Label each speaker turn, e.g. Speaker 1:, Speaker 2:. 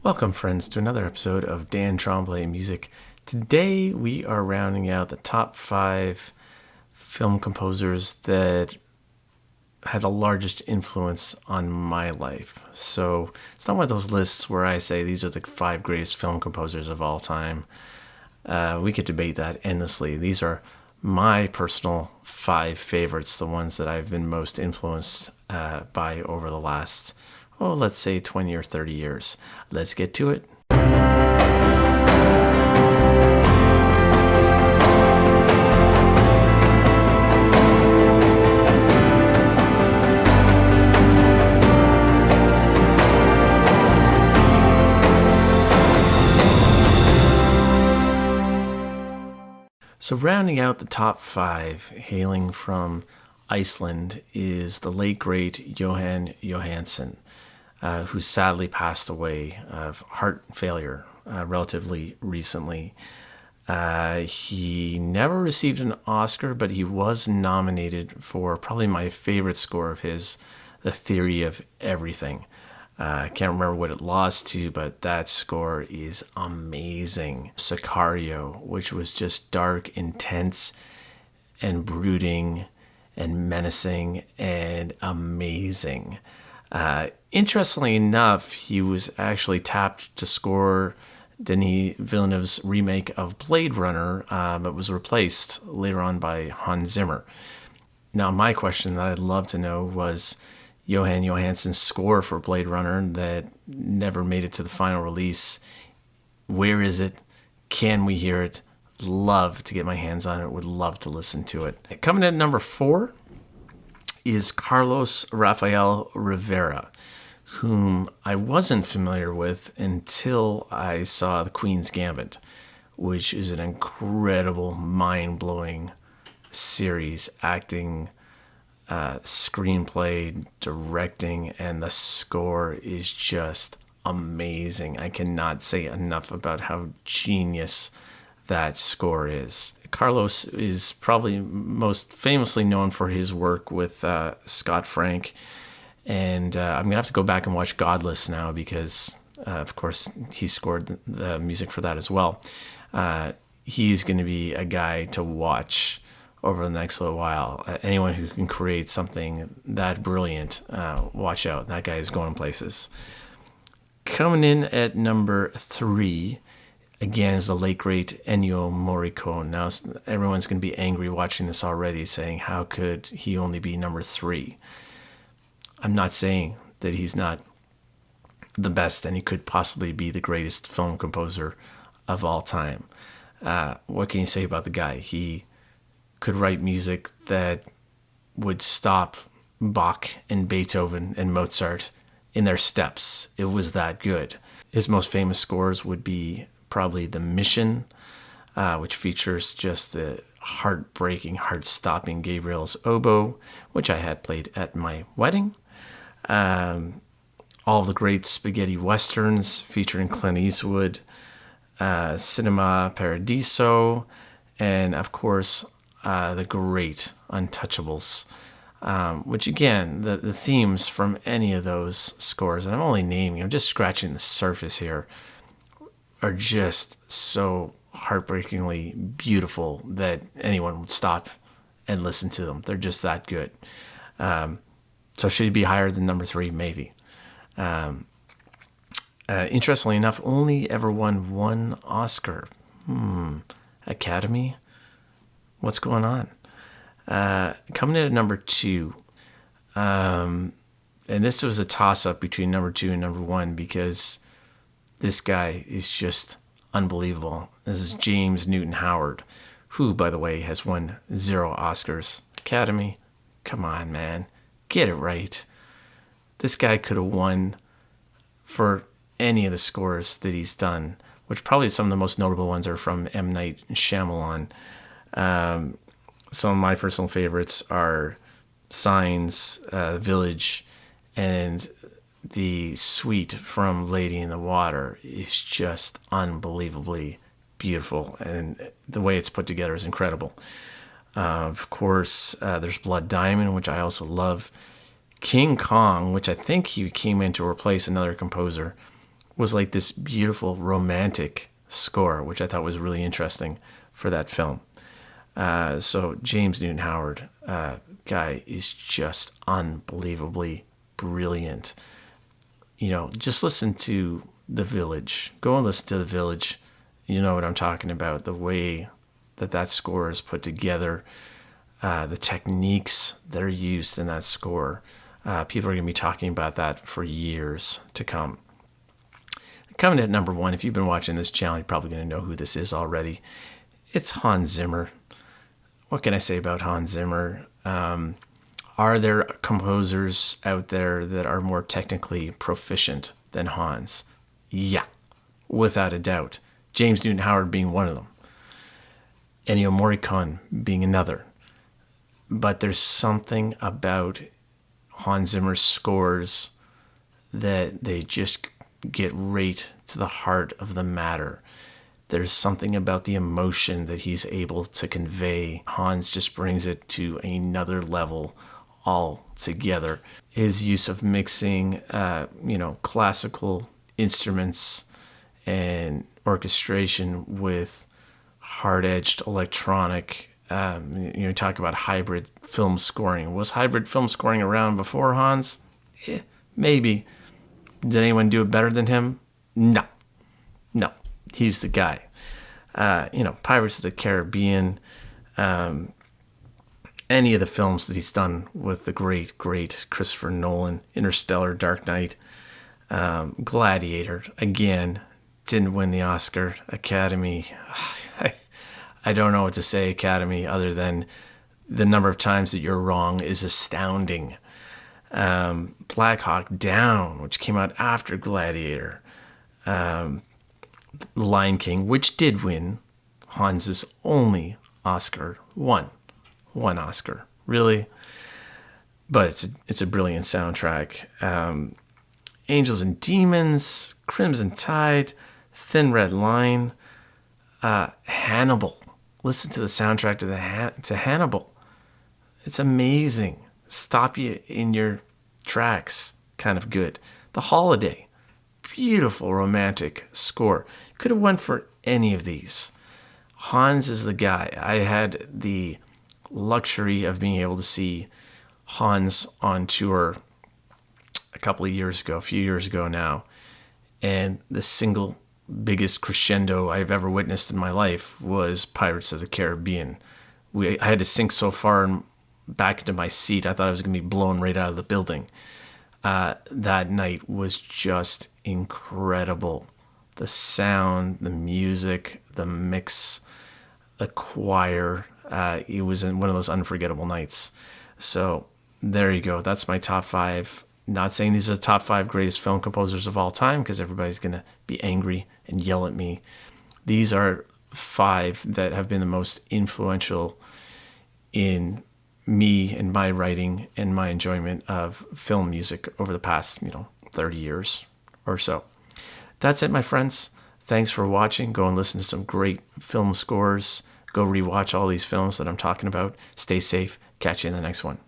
Speaker 1: Welcome, friends, to another episode of Dan Tremblay Music. Today, we are rounding out the top 5 film composers that had the largest influence on my life. So, it's not one of those lists where I say these are the 5 greatest film composers of all time. We could debate that endlessly. These are my personal 5 favorites, the ones that I've been most influenced by over the last, let's say 20 or 30 years. Let's get to it. So rounding out the top 5, hailing from Iceland, is the late, great Jóhann Jóhannsson, who sadly passed away of heart failure relatively recently. He never received an Oscar, but he was nominated for probably my favorite score of his, The Theory of Everything. I can't remember what it lost to, but that score is amazing. Sicario, which was just dark, intense, and brooding, and menacing, and amazing. Interestingly enough, he was actually tapped to score Denis Villeneuve's remake of Blade Runner, but was replaced later on by Hans Zimmer. Now, my question that I'd love to know was Jóhann Jóhannsson's score for Blade Runner that never made it to the final release. Where is it? Can we hear it? Love to get my hands on it. Would love to listen to it. Coming in at number 4 is Carlos Rafael Rivera, whom I wasn't familiar with until I saw The Queen's Gambit, which is an incredible, mind-blowing series, acting, screenplay, directing, and the score is just amazing. I cannot say enough about how genius that score is. Carlos is probably most famously known for his work with Scott Frank, and I'm going to have to go back and watch Godless now because, of course, he scored the music for that as well. He's going to be a guy to watch over the next little while. Anyone who can create something that brilliant, watch out. That guy is going places. Coming in at number 3, again, is the late, great Ennio Morricone. Now, everyone's going to be angry watching this already, saying, how could he only be number 3? I'm not saying that he's not the best and he could possibly be the greatest film composer of all time. What can you say about the guy? He could write music that would stop Bach and Beethoven and Mozart in their steps. It was that good. His most famous scores would be probably The Mission, which features just the heartbreaking, heart-stopping Gabriel's oboe, which I had played at my wedding. All the great spaghetti westerns featuring Clint Eastwood, Cinema Paradiso, and of course, the great Untouchables, which again, the themes from any of those scores, and I'm just scratching the surface here, are just so heartbreakingly beautiful that anyone would stop and listen to them. They're just that good. So should he be higher than number 3? Maybe. Interestingly enough, only ever won 1 Oscar. Academy? What's going on? Coming in at number 2, and this was a toss-up between number 2 and number 1 because this guy is just unbelievable. This is James Newton Howard, who, by the way, has won 0 Oscars. Academy, come on, man. Get it right. This guy could have won for any of the scores that he's done, which probably some of the most notable ones are from M. Night Shyamalan. Some of my personal favorites are Signs, Village, and the suite from Lady in the Water is just unbelievably beautiful, and the way it's put together is incredible. Of course, there's Blood Diamond, which I also love. King Kong, which I think he came in to replace another composer, was like this beautiful romantic score, which I thought was really interesting for that film. So James Newton Howard, guy is just unbelievably brilliant. Just listen to The Village. Go and listen to The Village. You know what I'm talking about. The way that score is put together, the techniques that are used in that score. People are going to be talking about that for years to come. Coming at number 1, if you've been watching this channel, you're probably going to know who this is already. It's Hans Zimmer. What can I say about Hans Zimmer? Are there composers out there that are more technically proficient than Hans? Yeah, without a doubt. James Newton Howard being one of them. Ennio Morricone being another. But there's something about Hans Zimmer's scores that they just get right to the heart of the matter. There's something about the emotion that he's able to convey. Hans just brings it to another level altogether. His use of mixing, classical instruments and orchestration with hard-edged electronic. Talk about hybrid film scoring. Was hybrid film scoring around before Hans? Maybe. Did anyone do it better than him? No. He's the guy. Pirates of the Caribbean, any of the films that he's done with the great Christopher Nolan, Interstellar, Dark Knight, Gladiator, again, didn't win the Oscar. Academy, I don't know what to say, Academy, other than the number of times that you're wrong is astounding. Black Hawk Down, which came out after Gladiator. Lion King, which did win Hans's only Oscar. One Oscar, really. But it's a brilliant soundtrack. Angels and Demons, Crimson Tide, Thin Red Line, Hannibal. Listen to the soundtrack to Hannibal. It's amazing. Stop you in your tracks. Kind of good. The Holiday. Beautiful romantic score. Could have went for any of these. Hans is the guy. I had the luxury of being able to see Hans on tour a few years ago now. And the single biggest crescendo I've ever witnessed in my life was Pirates of the Caribbean. I had to sink so far back into my seat, I thought I was going to be blown right out of the building. That night was just incredible. The sound, the music, the mix, the choir. It was one of those unforgettable nights. So there you go. That's my top 5. Not saying these are the top 5 greatest film composers of all time, because everybody's going to be angry and yell at me. These are 5 that have been the most influential in me and my writing and my enjoyment of film music over the past, 30 years or so. That's it, my friends. Thanks for watching. Go and listen to some great film scores. Go rewatch all these films that I'm talking about. Stay safe. Catch you in the next one.